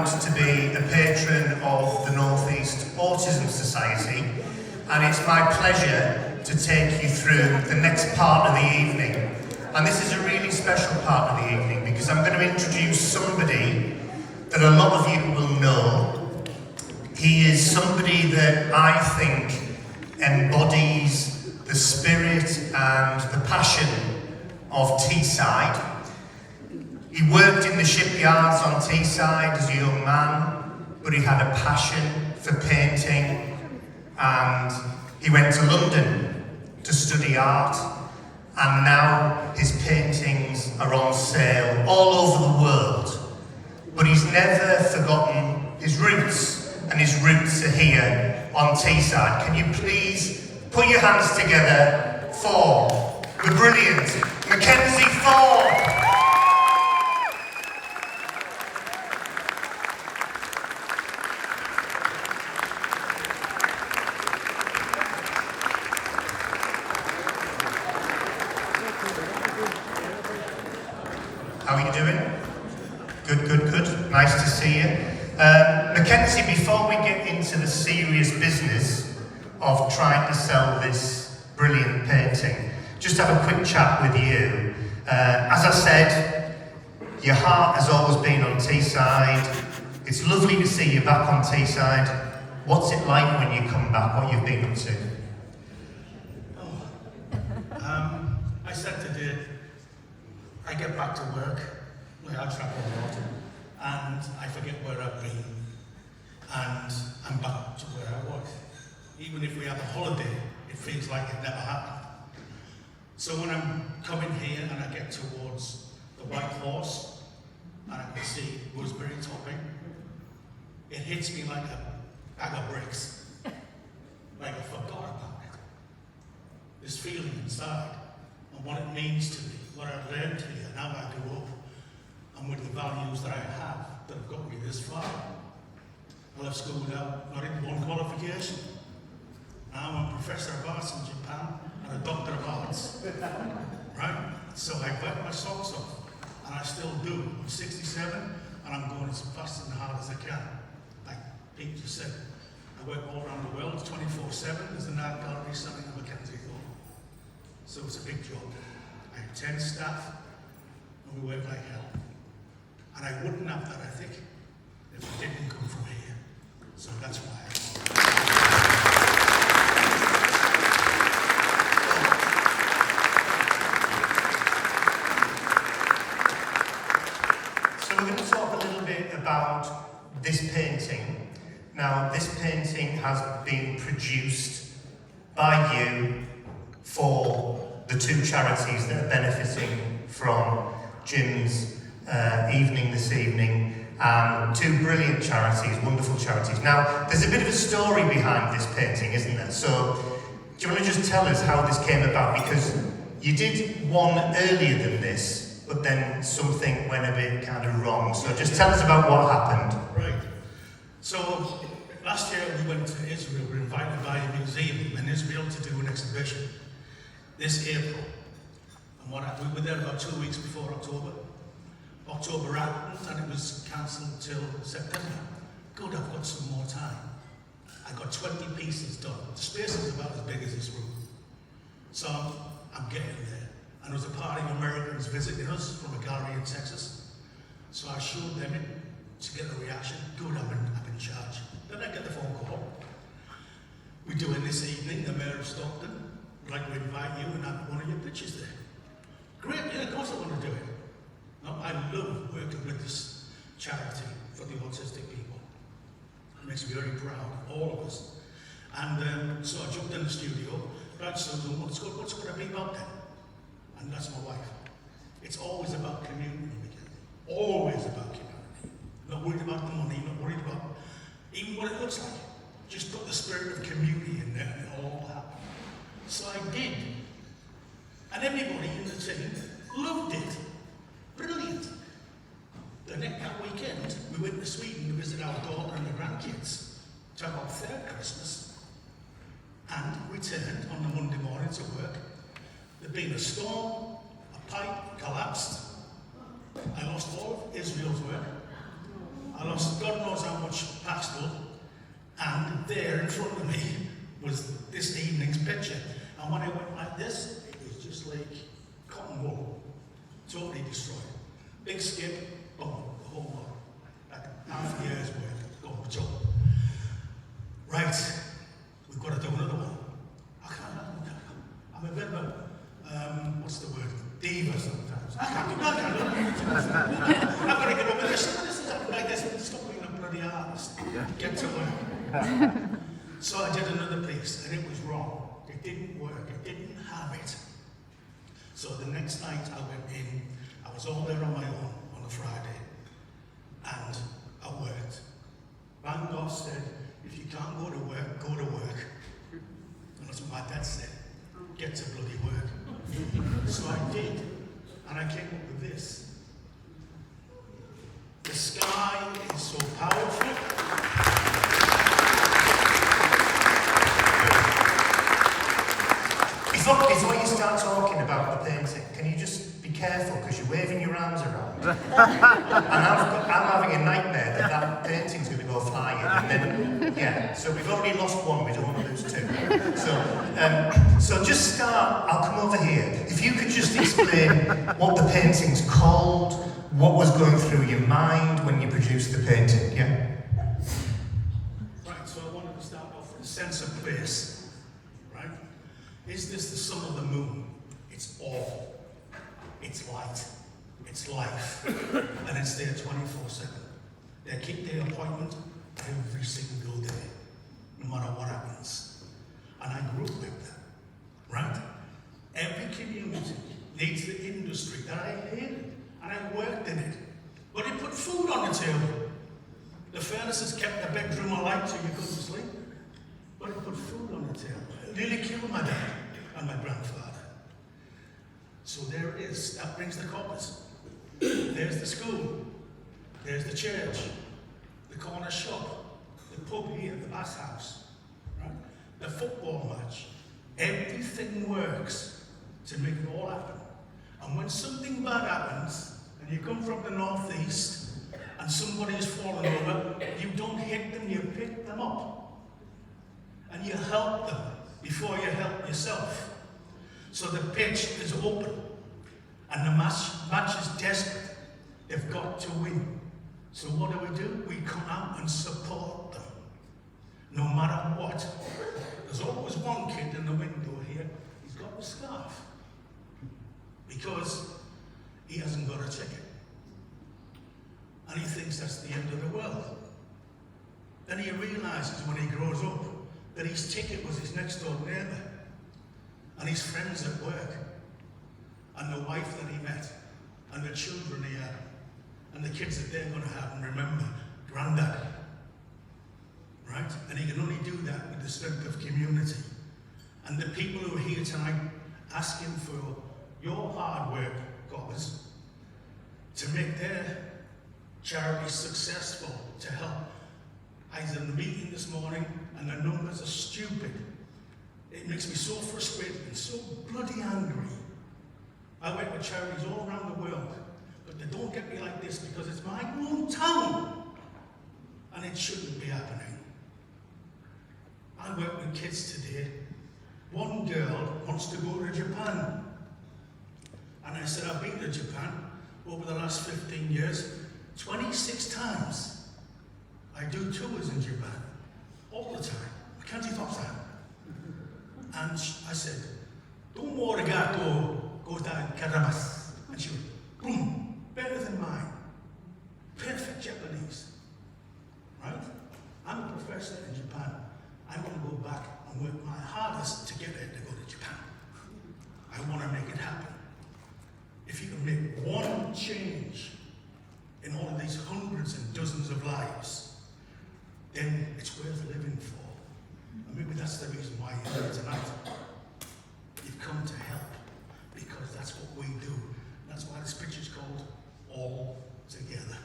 To be a patron of the North East Autism Society, and it's my pleasure to take you through the next part of the evening. And this is a really special part of the evening because I'm going to introduce somebody that a lot of you will know. He is somebody that I think embodies the spirit and the passion of Teesside. He worked in the shipyards on Teesside as a young man, but he had a passion for painting, and he went to London to study art, and now his paintings are on sale all over the world. But he's never forgotten his roots, and his roots are here on Teesside. Can you please put your hands together for the brilliant Mackenzie Thorpe? How are you doing? Good. Nice to see you. Mackenzie, before we get into the serious business of trying to sell this brilliant painting, just have a quick chat with you. As I said, your heart has always been on Teesside. It's lovely to see you back on Teesside. What's it like when you come back? What you've been up to? I said today, I get back to work, I travel a lot, and I forget where I've been, and I'm back to where I was. Even if we have a holiday, it feels like it never happened. So when I'm coming here and I get towards the White Horse, and I can see Gooseberry topping, it hits me like a bag of bricks. Like I forgot about it. This feeling inside, and what it means to me, what I've learned here, now I grew up, and with the values that I have that have got me this far. I left school without not even one qualification. Now I'm a professor of arts in Japan and a doctor of arts. Right? So I work my socks off, and I still do. I'm 67, and I'm going as fast and hard as I can. Like Pete just said, I work all around the world 24/7. There's an art gallery selling in Mackenzie Thorpe. So it's a big job. I have 10 staff, and we work like hell. And I wouldn't have that, I think, if it didn't come from here. So that's why. So we're going to talk a little bit about this painting. Now, this painting has been produced by you for the two charities that are benefiting from Jim's evening this evening, two brilliant charities, wonderful charities. Now, there's a bit of a story behind this painting, isn't there? So, do you want to just tell us how this came about? Because you did one earlier than this, but then something went a bit kind of wrong. So just tell us about what happened. Right. So, last year we went to Israel. We were invited by a museum in Israel to do an exhibition this April. And we were there about 2 weeks before October. October happened and it was cancelled till September. Good, I've got some more time. I got 20 pieces done. The space is about as big as this room. So I'm getting there. And there was a party of Americans visiting us from a gallery in Texas. So I showed them it to get a reaction. Good, I'm in charge. Then I get the phone call. We're doing this evening, the Mayor of Stockton. We'd like to invite you and have one of your pictures there. Great, yeah, of course I want to do it. No, I love working with this charity for the autistic people. It makes me very proud, all of us. And so I jumped in the studio, right, so what's going to be about then? And that's my wife. It's always about community, always about community. Not worried about the money, not worried about even what it looks like. Just put the spirit of community in there and it all happened. So I did. And everybody in the team loved it. Brilliant. That weekend, we went to Sweden to visit our daughter and the grandkids to have our third Christmas, and returned on the Monday morning to work. There'd been a storm, a pipe collapsed. I lost all of Israel's work. I lost God knows how much pastel, and there in front of me was this evening's picture. And when I went like this, it was just like cotton wool, totally destroyed. Big skip, boom, the whole lot. Like half a year's work, gone, it's all. Right, we've got to do another one. I'm a bit of a, what's the word? Diva sometimes. I can't do that. I've got to get over this. This is like this. Stop being a bloody artist. Get to work. So I did another piece, and it was wrong. It didn't work. It didn't have it. So the next night I went in. I was all there on my own on a Friday, and I worked. Van Gogh said, if you can't go to work, go to work. And that's what my dad said. Get to bloody work. So I did, and I came up with this. The sky is so powerful. Before you start talking about the painting, can you just be careful because you're waving your arms around? And I'm having a nightmare that painting's going to go flying, and then, yeah, so we've already lost one, we don't want to lose two. So just start, I'll come over here. If you could just explain what the painting's called, what was going through your mind when you produced the painting, yeah? Right, so I wanted to start off with a sense of place, right? Is this the sun or the moon? It's all. It's light. It's life. And it's there 24/7. They keep their appointment every single day, no matter what happens. And I grew up with that, right? Every community needs the industry that I hated, and I worked in it. But it put food on the table. The furnaces kept the bedroom alight so you couldn't sleep. But it put food on the table. It nearly killed my dad and my grandfather. So there it is. That brings the coppers. There's the school. There's the church. The corner shop. The pub here, the bath house. Right? The football match. Everything works to make it all happen. And when something bad happens, and you come from the northeast, and somebody is fallen over, you don't hit them, you pick them up. And you help them before you help yourself. So the pitch is open, and the match is desperate. They've got to win. So what do? We come out and support them, no matter what. There's always one kid in the window here, he's got the scarf, because he hasn't got a ticket. And he thinks that's the end of the world. Then he realizes when he grows up that his ticket was his next door neighbor, and his friends at work, and the wife that he met, and the children he had, and the kids that they're going to have and remember, granddad. Right? And he can only do that with the strength of community. And the people who are here tonight asking for your hard work, guys, to make their charity successful, to help. I was in the meeting this morning, and the numbers are stupid. It makes me so frustrated and so bloody angry. I work with charities all around the world, but they don't get me like this because it's my own town, and it shouldn't be happening. I work with kids today. One girl wants to go to Japan, and I said, I've been to Japan over the last 15 years, 26 times. I do tours in Japan, all the time. Mackenzie Thorpe. And I said, "Domo arigato, gotai karamas." And she went, boom, better than mine. Perfect Japanese. Right? I'm a professor in Japan. I'm going to go back and work my hardest to get her to go to Japan. I want to make it happen. If you can make one change in all of these hundreds and dozens of lives, then it's worth living for. And maybe that's the reason why you're here tonight. You've come to help, because that's what we do. That's why this picture's called All Together.